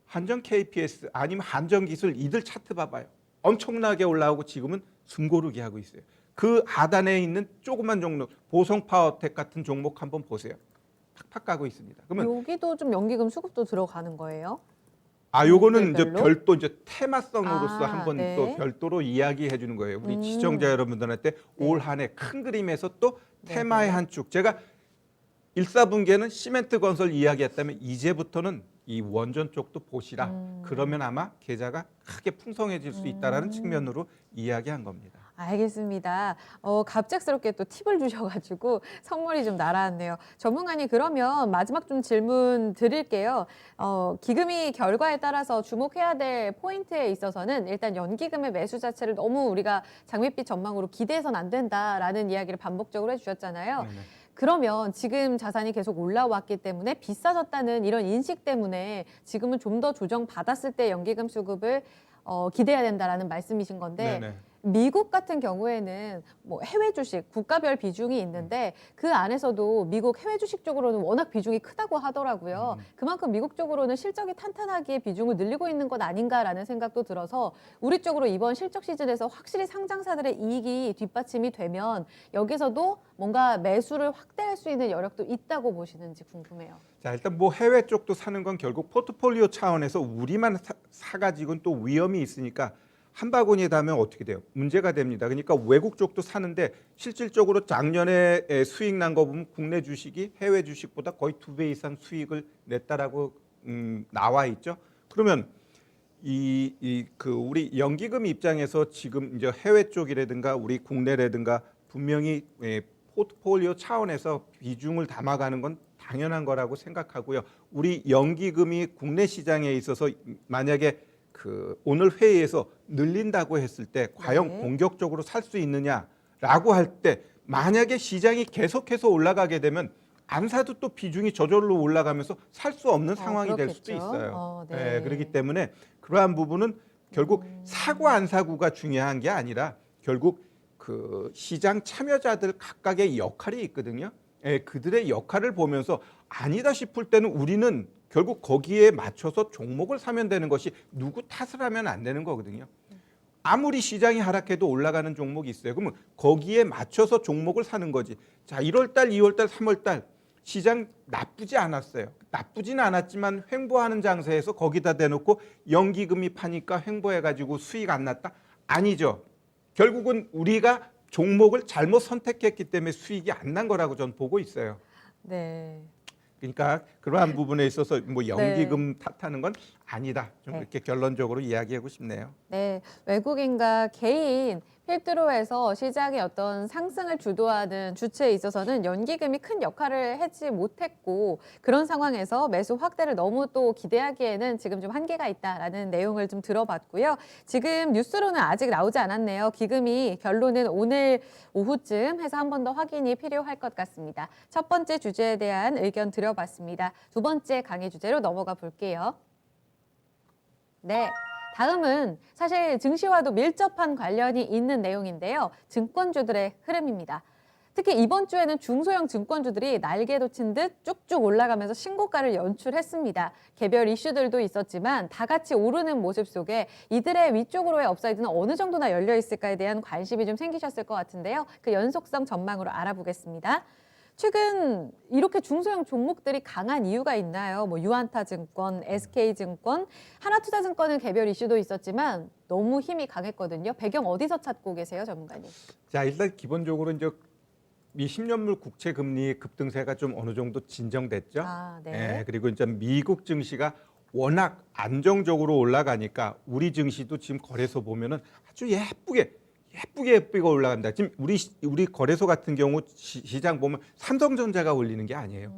한전 KPS 아니면 한전기술 이들 차트 봐봐요. 엄청나게 올라오고 지금은 숨고르기 하고 있어요. 그 하단에 있는 조그만 종목 보성파워텍 같은 종목 한번 보세요. 팍팍 가고 있습니다. 그러면 여기도 좀 연기금 수급도 들어가는 거예요? 요거는 이제 별로? 별도 이제 테마성으로서 아, 한번 네. 또 별도로 이야기해 주는 거예요. 우리 시청자 여러분들한테 올 한 해 큰 그림에서 또 테마의 한 축. 제가 1, 4분기에는 시멘트 건설 이야기했다면 이제부터는 이 원전 쪽도 보시라. 그러면 아마 계좌가 크게 풍성해질 수 있다라는 측면으로 이야기한 겁니다. 알겠습니다. 갑작스럽게 또 팁을 주셔가지고 선물이 좀 날아왔네요. 전문가님 그러면 마지막 좀 질문 드릴게요. 기금이 결과에 따라서 주목해야 될 포인트에 있어서는 일단 연기금의 매수 자체를 너무 우리가 장밋빛 전망으로 기대해서는 안 된다라는 이야기를 반복적으로 해주셨잖아요. 네네. 그러면 지금 자산이 계속 올라왔기 때문에 비싸졌다는 이런 인식 때문에 지금은 좀 더 조정받았을 때 연기금 수급을 기대해야 된다라는 말씀이신 건데 네네. 미국 같은 경우에는 뭐 해외 주식 국가별 비중이 있는데 그 안에서도 미국 해외 주식 쪽으로는 워낙 비중이 크다고 하더라고요. 그만큼 미국 쪽으로는 실적이 탄탄하게 비중을 늘리고 있는 것 아닌가라는 생각도 들어서 우리 쪽으로 이번 실적 시즌에서 확실히 상장사들의 이익이 뒷받침이 되면 여기서도 뭔가 매수를 확대할 수 있는 여력도 있다고 보시는지 궁금해요. 자, 일단 뭐 해외 쪽도 사는 건 결국 포트폴리오 차원에서 우리만 사가지고는 또 위험이 있으니까 한 바구니에 담으면 어떻게 돼요? 문제가 됩니다. 그러니까 외국 쪽도 사는데 실질적으로 작년에 수익 난 거 보면 국내 주식이 해외 주식보다 거의 2배 이상 수익을 냈다라고 나와 있죠. 그러면 그 우리 연기금 입장에서 지금 이제 해외 쪽이라든가 우리 국내라든가 분명히 포트폴리오 차원에서 비중을 담아가는 건 당연한 거라고 생각하고요. 우리 연기금이 국내 시장에 있어서 만약에 그 오늘 회의에서 늘린다고 했을 때 과연 네. 공격적으로 살 수 있느냐라고 할 때 만약에 시장이 계속해서 올라가게 되면 안 사도 또 비중이 저절로 올라가면서 살 수 없는 상황이 될 수도 그렇겠죠. 있어요. 네. 그렇기 때문에 그러한 부분은 결국 사고 안 사고가 중요한 게 아니라 결국 그 시장 참여자들 각각의 역할이 있거든요. 그들의 역할을 보면서 아니다 싶을 때는 우리는 결국 거기에 맞춰서 종목을 사면 되는 것이 누구 탓을 하면 안 되는 거거든요. 아무리 시장이 하락해도 올라가는 종목이 있어요. 그러면 거기에 맞춰서 종목을 사는 거지. 자, 1월 달, 2월 달, 3월 달 시장 나쁘지 않았어요. 나쁘지는 않았지만 횡보하는 장세에서 거기다 대놓고 연기금이 파니까 횡보해가지고 수익 안 났다? 아니죠. 결국은 우리가 종목을 잘못 선택했기 때문에 수익이 안 난 거라고 저는 보고 있어요. 네. 그러니까 그러한 부분에 있어서 뭐 연기금 탓하는 건 아니다. 좀 네. 이렇게 결론적으로 이야기하고 싶네요. 네, 외국인과 개인 필두로해서 시장의 어떤 상승을 주도하는 주체에 있어서는 연기금이 큰 역할을 하지 못했고 그런 상황에서 매수 확대를 너무 또 기대하기에는 지금 좀 한계가 있다라는 내용을 좀 들어봤고요. 지금 뉴스로는 아직 나오지 않았네요. 기금이 결론은 오늘 오후쯤 해서 한 번 더 확인이 필요할 것 같습니다. 첫 번째 주제에 대한 의견 드려봤습니다. 두 번째 강의 주제로 넘어가 볼게요. 네. 다음은 사실 증시와도 밀접한 관련이 있는 내용인데요. 증권주들의 흐름입니다. 특히 이번 주에는 중소형 증권주들이 날개 돋친 듯 쭉쭉 올라가면서 신고가를 연출했습니다. 개별 이슈들도 있었지만 다 같이 오르는 모습 속에 이들의 위쪽으로의 업사이드는 어느 정도나 열려 있을까에 대한 관심이 좀 생기셨을 것 같은데요. 그 연속성 전망으로 알아보겠습니다. 최근 이렇게 중소형 종목들이 강한 이유가 있나요? 뭐 유안타증권, SK증권, 하나투자증권은 개별 이슈도 있었지만 너무 힘이 강했거든요. 배경 어디서 찾고 계세요, 전문가님? 자, 일단 기본적으로 이제 미 10년물 국채 금리 급등세가 좀 어느 정도 진정됐죠. 아, 네. 예, 그리고 이제 미국 증시가 워낙 안정적으로 올라가니까 우리 증시도 지금 거래소 보면은 아주 예쁘게 올라갑니다. 지금 우리 거래소 같은 경우 시장 보면 삼성전자가 올리는 게 아니에요.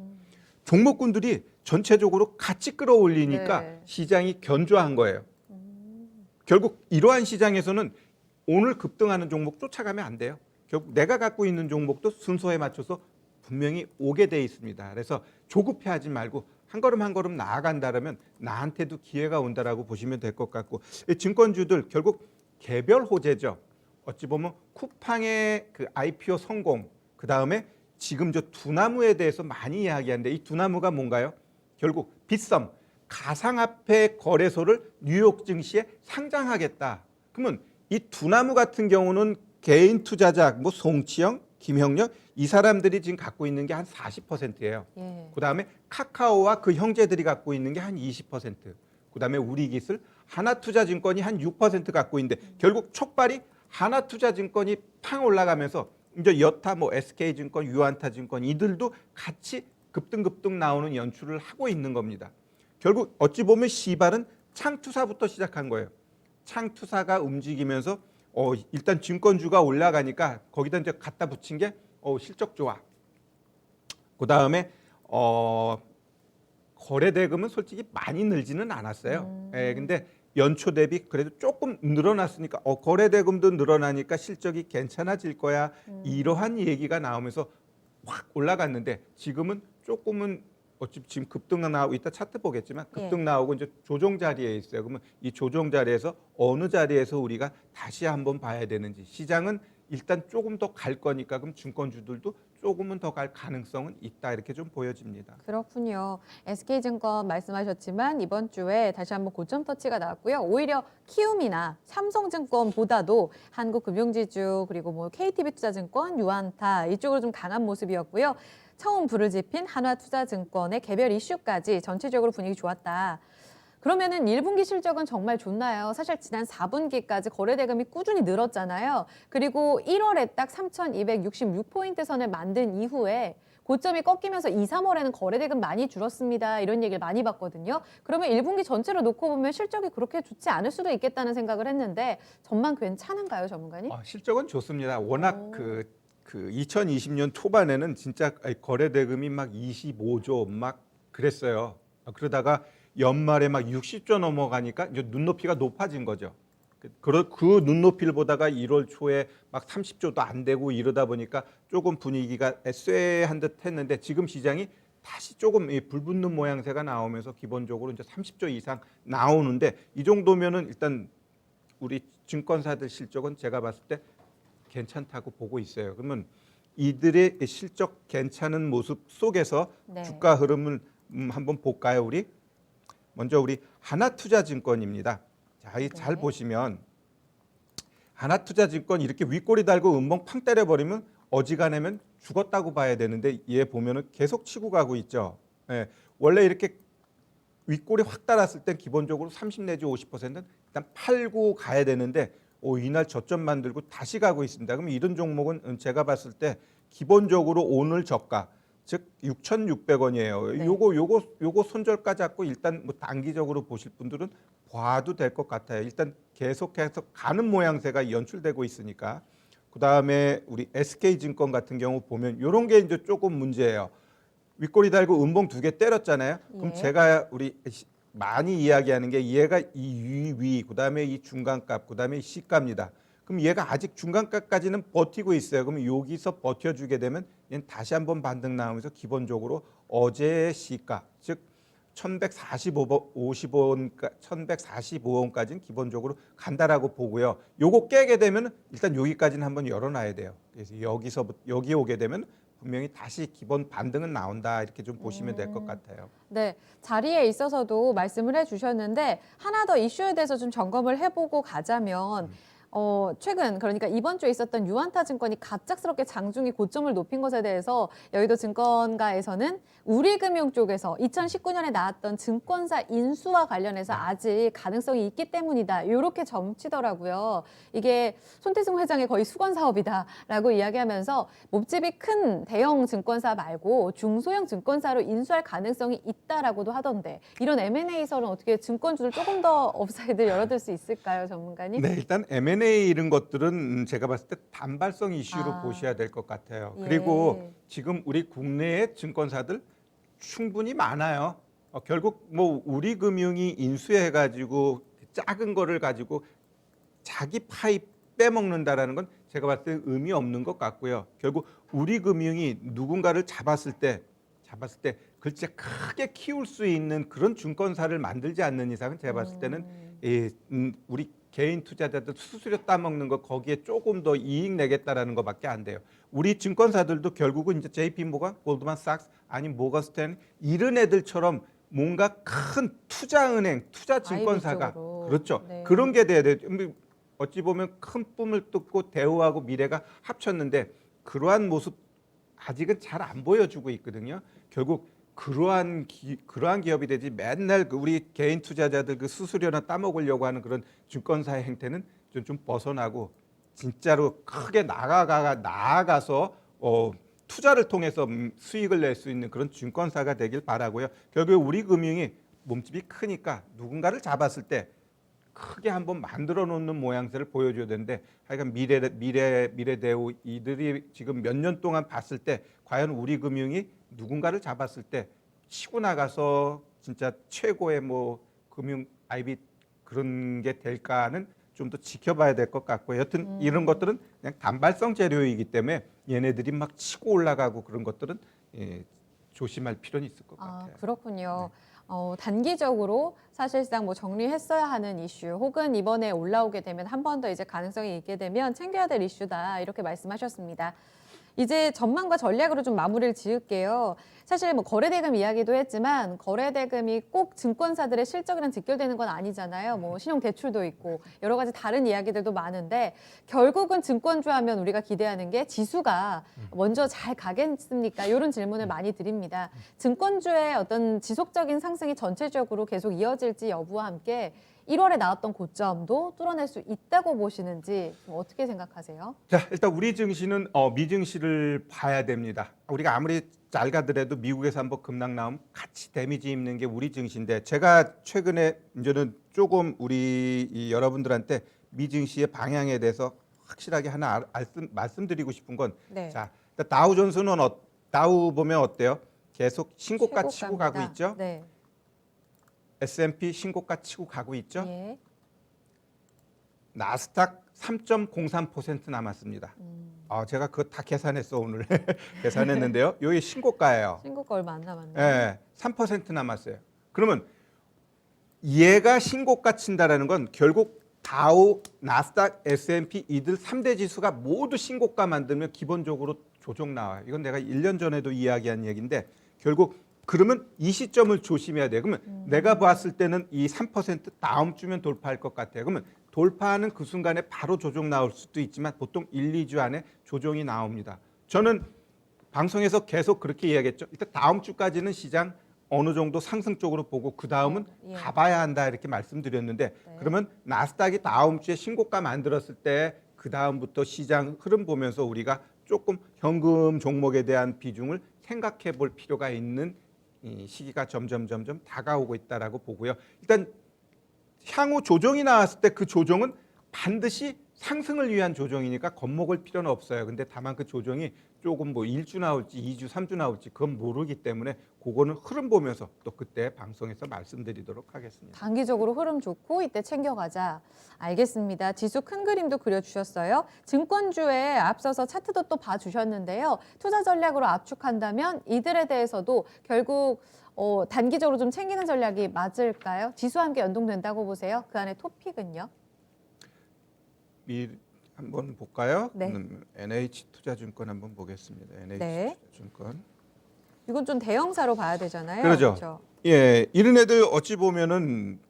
종목군들이 전체적으로 같이 끌어올리니까 네. 시장이 견조한 거예요. 결국 이러한 시장에서는 오늘 급등하는 종목 쫓아가면 안 돼요. 결국 내가 갖고 있는 종목도 순서에 맞춰서 분명히 오게 돼 있습니다. 그래서 조급해하지 말고 한 걸음 한 걸음 나아간다라면 나한테도 기회가 온다라고 보시면 될 것 같고, 이 증권주들 결국 개별 호재죠. 어찌 보면 쿠팡의 그 IPO 성공, 그 다음에 지금 저 두나무에 대해서 많이 이야기하는데 이 두나무가 뭔가요? 결국 빗썸, 가상화폐 거래소를 뉴욕 증시에 상장하겠다. 그러면 이 두나무 같은 경우는 개인 투자자, 뭐 송치영, 김형렬 이 사람들이 지금 갖고 있는 게 한 40%예요. 예. 그 다음에 카카오와 그 형제들이 갖고 있는 게 한 20%. 그 다음에 우리기술, 하나투자증권이 한 6% 갖고 있는데 결국 촉발이 하나투자증권이 팡 올라가면서 이제 여타 뭐 SK증권, 유안타증권 이들도 같이 급등 나오는 연출을 하고 있는 겁니다. 결국 어찌 보면 시발은 창투사부터 시작한 거예요. 창투사가 움직이면서 일단 증권주가 올라가니까 거기다 이제 갖다 붙인 게 실적 좋아. 그 다음에 거래 대금은 솔직히 많이 늘지는 않았어요. 예, 근데 연초 대비 그래도 조금 늘어났으니까 거래 대금도 늘어나니까 실적이 괜찮아질 거야. 이러한 얘기가 나오면서 확 올라갔는데 지금은 조금은 지금 급등 나오고 이따 차트 보겠지만 급등 나오고 이제 조정 자리에 있어요. 그러면 이 조정 자리에서 어느 자리에서 우리가 다시 한번 봐야 되는지, 시장은 일단 조금 더 갈 거니까 그럼 증권주들도 조금은 더 갈 가능성은 있다, 이렇게 좀 보여집니다. 그렇군요. SK증권 말씀하셨지만 이번 주에 다시 한번 고점 터치가 나왔고요. 오히려 키움이나 삼성증권보다도 한국금융지주 그리고 뭐 KTB투자증권, 유안타 이쪽으로 좀 강한 모습이었고요. 처음 불을 지핀 한화투자증권의 개별 이슈까지 전체적으로 분위기 좋았다. 그러면은 1분기 실적은 정말 좋나요? 사실 지난 4분기까지 거래 대금이 꾸준히 늘었잖아요. 그리고 1월에 딱 3,266포인트 선을 만든 이후에 고점이 꺾이면서 2, 3월에는 거래 대금 많이 줄었습니다. 이런 얘기를 많이 봤거든요. 그러면 1분기 전체로 놓고 보면 실적이 그렇게 좋지 않을 수도 있겠다는 생각을 했는데 전망 괜찮은가요, 전문가님? 실적은 좋습니다. 워낙 그 2020년 초반에는 진짜 거래 대금이 막 25조 막 그랬어요. 그러다가 연말에 막 60조 넘어가니까 이제 눈높이가 높아진 거죠. 그 눈높이를 보다가 1월 초에 막 30조도 안 되고 이러다 보니까 조금 분위기가 쎄한 듯 했는데 지금 시장이 다시 조금 불붙는 모양새가 나오면서 기본적으로 이제 30조 이상 나오는데 이 정도면은 일단 우리 증권사들 실적은 제가 봤을 때 괜찮다고 보고 있어요. 그러면 이들의 실적 괜찮은 모습 속에서 네. 주가 흐름을 한번 볼까요, 우리? 먼저 우리 하나투자증권입니다. 자, 잘 보시면 하나투자증권 이렇게 윗꼬리 달고 음봉 팡 때려버리면 어지간하면 죽었다고 봐야 되는데 얘 보면은 계속 치고 가고 있죠. 예, 원래 이렇게 윗꼬리 확 달았을 땐 기본적으로 30 내지 50%는 일단 팔고 가야 되는데 이날 저점 만들고 다시 가고 있습니다. 그럼 이런 종목은 제가 봤을 때 기본적으로 오늘 저가 즉 6,600원이에요. 네. 요거 손절가 잡고 일단 뭐 단기적으로 보실 분들은 봐도 될 것 같아요. 일단 계속해서 가는 모양새가 연출되고 있으니까. 그다음에 우리 SK증권 같은 경우 보면 이런 게 이제 조금 문제예요. 윗꼬리 달고 음봉 2개 때렸잖아요. 그럼 예. 제가 우리 많이 이야기하는 게 얘가 이 위, 그다음에 이 중간값, 그다음에 이 시가입니다. 그럼 얘가 아직 중간값까지는 버티고 있어요. 그럼 여기서 버텨주게 되면 얘는 다시 한번 반등 나오면서 기본적으로 어제의 시가, 즉 1145원까지는 기본적으로 간다라고 보고요. 요거 깨게 되면 일단 여기까지는 한번 열어놔야 돼요. 그래서 여기서부터 여기 오게 되면 분명히 다시 기본 반등은 나온다 이렇게 좀 보시면 될 것 같아요. 네, 자리에 있어서도 말씀을 해주셨는데 하나 더 이슈에 대해서 좀 점검을 해보고 가자면 최근 그러니까 이번 주에 있었던 유안타 증권이 갑작스럽게 장중에 고점을 높인 것에 대해서 여의도 증권가에서는 우리금융 쪽에서 2019년에 나왔던 증권사 인수와 관련해서 아직 가능성이 있기 때문이다. 이렇게 점치더라고요. 이게 손태승 회장의 거의 수건 사업이다라고 이야기하면서 몹집이 큰 대형 증권사 말고 중소형 증권사로 인수할 가능성이 있다라고도 하던데 이런 M&A설은 어떻게 증권주를 조금 더 업사이드 열어둘 수 있을까요, 전문가님? 네, 일단 M&A 이런 것들은 제가 봤을 때 단발성 이슈로 보셔야 될 것 같아요. 예. 그리고 지금 우리 국내의 증권사들 충분히 많아요. 결국 뭐 우리금융이 인수해가지고 작은 거를 가지고 자기 파이 빼먹는다라는 건 제가 봤을 때 의미 없는 것 같고요. 결국 우리금융이 누군가를 잡았을 때 그걸 진짜 크게 키울 수 있는 그런 증권사를 만들지 않는 이상은 제가 봤을 때는 우리 개인 투자자들 수수료 따먹는 거 거기에 조금 더 이익 내겠다라는 것밖에 안 돼요. 우리 증권사들도 결국은 이제 JP 모건, 골드만삭스 아니면 모건 스탠리 이런 애들처럼 뭔가 큰 투자은행, 투자 증권사가 쪽으로. 그렇죠. 네. 그런 게 돼야 돼요. 어찌 보면 큰 꿈을 뚫고 대우하고 미래가 합쳤는데 그러한 모습 아직은 잘 안 보여주고 있거든요. 결국 그러한 기업이 되지 맨날 우리 개인 투자자들 그 수수료나 따먹으려고 하는 그런 증권사의 행태는 좀 벗어나고 진짜로 크게 나아가서 투자를 통해서 수익을 낼 수 있는 그런 증권사가 되길 바라고요. 결국 우리 금융이 몸집이 크니까 누군가를 잡았을 때 크게 한번 만들어 놓는 모양새를 보여줘야 되는데 하여간 미래대우 이들이 지금 몇 년 동안 봤을 때 과연 우리 금융이 누군가를 잡았을 때 치고 나가서 진짜 최고의 뭐 금융 IB 그런 게 될까는 좀 더 지켜봐야 될 것 같고요. 여튼 이런 것들은 그냥 단발성 재료이기 때문에 얘네들이 막 치고 올라가고 그런 것들은 조심할 필요는 있을 것 같아요. 그렇군요. 단기적으로 사실상 뭐 정리했어야 하는 이슈 혹은 이번에 올라오게 되면 한 번 더 이제 가능성이 있게 되면 챙겨야 될 이슈다 이렇게 말씀하셨습니다. 이제 전망과 전략으로 좀 마무리를 지을게요. 사실 뭐 거래대금 이야기도 했지만 거래대금이 꼭 증권사들의 실적이랑 직결되는 건 아니잖아요. 뭐 신용대출도 있고 여러 가지 다른 이야기들도 많은데 결국은 증권주 하면 우리가 기대하는 게 지수가 먼저 잘 가겠습니까? 이런 질문을 많이 드립니다. 증권주의 어떤 지속적인 상승이 전체적으로 계속 이어질지 여부와 함께 1월에 나왔던 고점도 뚫어낼 수 있다고 보시는지 어떻게 생각하세요? 자, 일단 우리 증시는 미증시를 봐야 됩니다. 우리가 아무리 잘 가더라도 미국에서 한번 급락 나오면 같이 데미지 입는 게 우리 증시인데 제가 최근에 이제는 조금 우리 여러분들한테 미증시의 방향에 대해서 확실하게 하나 말씀드리고 싶은 건 네. 자, 다우존스는 다우 보면 어때요? 계속 신고가 치고 가고 있죠. 네. S&P 신고가 치고 가고 있죠. 예. 나스닥 3.03% 남았습니다. 제가 그거 다 계산했어 오늘 계산했는데요. 여기 신고가예요. 신고가 얼마 안 남았네요. 예, 3% 남았어요. 그러면 얘가 신고가 친다라는 건 결국 다우, 나스닥, S&P 이들 3대 지수가 모두 신고가 만들면 기본적으로 조정 나와요. 이건 내가 1년 전에도 이야기한 얘기인데 결국 그러면 이 시점을 조심해야 돼요. 그러면 내가 봤을 때는 이 3% 다음 주면 돌파할 것 같아요. 그러면 돌파하는 그 순간에 바로 조정 나올 수도 있지만 보통 1, 2주 안에 조정이 나옵니다. 저는 방송에서 계속 그렇게 이야기했죠. 일단 다음 주까지는 시장 어느 정도 상승 쪽으로 보고 그 다음은 예. 가봐야 한다 이렇게 말씀드렸는데 네. 그러면 나스닥이 다음 주에 신고가 만들었을 때 그 다음부터 시장 흐름 보면서 우리가 조금 현금 종목에 대한 비중을 생각해 볼 필요가 있는 이 시기가 점점 다가오고 있다라고 보고요. 일단 향후 조정이 나왔을 때 그 조정은 반드시 상승을 위한 조정이니까 겁먹을 필요는 없어요. 근데 다만 그 조정이 조금 뭐 1주 나올지 2주, 3주 나올지 그건 모르기 때문에 그거는 흐름 보면서 또 그때 방송에서 말씀드리도록 하겠습니다. 단기적으로 흐름 좋고 이때 챙겨가자. 알겠습니다. 지수 큰 그림도 그려주셨어요. 증권주에 앞서서 차트도 또 봐주셨는데요. 투자 전략으로 압축한다면 이들에 대해서도 결국 단기적으로 좀 챙기는 전략이 맞을까요? 지수와 함께 연동된다고 보세요. 그 안에 토픽은요? 한번 볼까요? 네. NH투자증권 한번 보겠습니다. 네. NH투자증권. 이건 좀 대형사로 봐야 되잖아요. 그러죠. 그렇죠? 예, 이런 애들 어찌 보면은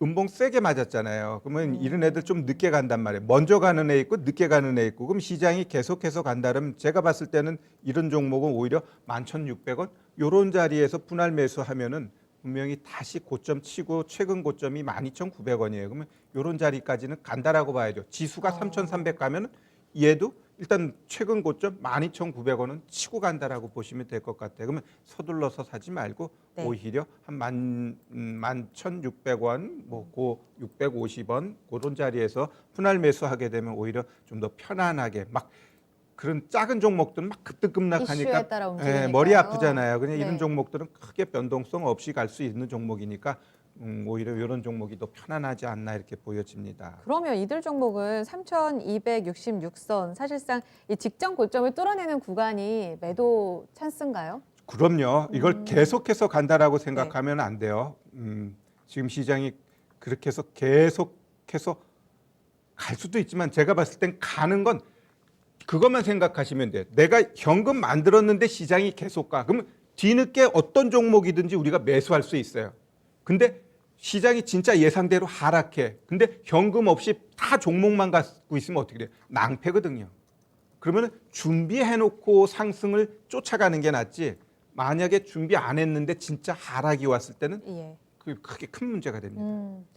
음봉 세게 맞았잖아요. 그러면 이런 애들 좀 늦게 간단 말이에요. 먼저 가는 애 있고 늦게 가는 애 있고. 그럼 시장이 계속해서 간다면 제가 봤을 때는 이런 종목은 오히려 11,600원 요런 자리에서 분할 매수하면은 분명히 다시 고점 치고 최근 고점이 12,900원이에요. 그러면 요런 자리까지는 간다라고 봐야죠. 지수가 3,300 가면은 얘도 일단 최근 고점 12,900원은 치고 간다라고 보시면 될 것 같아요. 그러면 서둘러서 사지 말고 네. 오히려 한 11,600원, 뭐 650원 그런 자리에서 분할 매수하게 되면 오히려 좀 더 편안하게 막 그런 작은 종목들은 막 급등급락하니까 이슈에 따라 움직이니까요. 머리 아프잖아요. 그냥 네. 이런 종목들은 크게 변동성 없이 갈 수 있는 종목이니까 오히려 이런 종목이 더 편안하지 않나 이렇게 보여집니다. 그러면 이들 종목은 3,266선 사실상 이 직전 고점을 뚫어내는 구간이 매도 찬스인가요? 그럼요. 이걸 계속해서 간다라고 생각하면 안 돼요. 지금 시장이 그렇게 해서 계속해서 갈 수도 있지만 제가 봤을 땐 가는 건 그것만 생각하시면 돼요. 내가 현금 만들었는데 시장이 계속 가. 그러면 뒤늦게 어떤 종목이든지 우리가 매수할 수 있어요. 근데 시장이 진짜 예상대로 하락해. 근데 현금 없이 다 종목만 갖고 있으면 어떻게 돼요? 낭패거든요. 그러면 준비해놓고 상승을 쫓아가는 게 낫지. 만약에 준비 안 했는데 진짜 하락이 왔을 때는 예. 그 크게 큰 문제가 됩니다.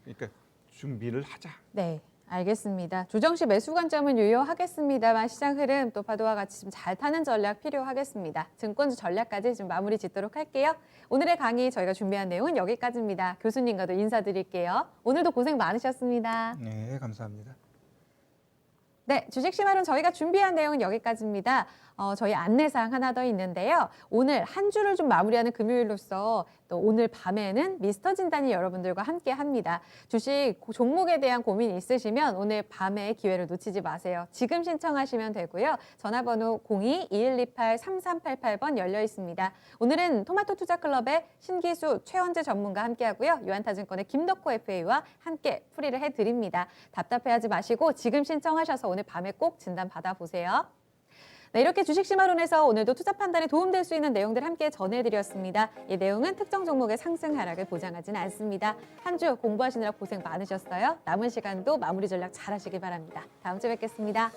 그러니까 준비를 하자. 네. 알겠습니다. 조정 시 매수 관점은 유효하겠습니다만 시장 흐름 또 파도와 같이 좀 잘 타는 전략 필요하겠습니다. 증권주 전략까지 좀 마무리 짓도록 할게요. 오늘의 강의 저희가 준비한 내용은 여기까지입니다. 교수님과도 인사드릴게요. 오늘도 고생 많으셨습니다. 네, 감사합니다. 네, 주식시말은 저희가 준비한 내용은 여기까지입니다. 저희 안내사항 하나 더 있는데요. 오늘 한 주를 좀 마무리하는 금요일로서 또 오늘 밤에는 미스터 진단이 여러분들과 함께 합니다. 주식 종목에 대한 고민이 있으시면 오늘 밤에 기회를 놓치지 마세요. 지금 신청하시면 되고요. 전화번호 02-2128-3388번 열려 있습니다. 오늘은 토마토 투자클럽의 신기수 최원재 전문가 함께 하고요. 유한타증권의 김덕호 FA와 함께 풀이를 해드립니다. 답답해하지 마시고 지금 신청하셔서 오늘 밤에 꼭 진단 받아보세요. 네, 이렇게 주식시마론에서 오늘도 투자 판단에 도움될 수 있는 내용들 함께 전해드렸습니다. 이 내용은 특정 종목의 상승 하락을 보장하지는 않습니다. 한 주 공부하시느라 고생 많으셨어요. 남은 시간도 마무리 전략 잘 하시기 바랍니다. 다음 주에 뵙겠습니다.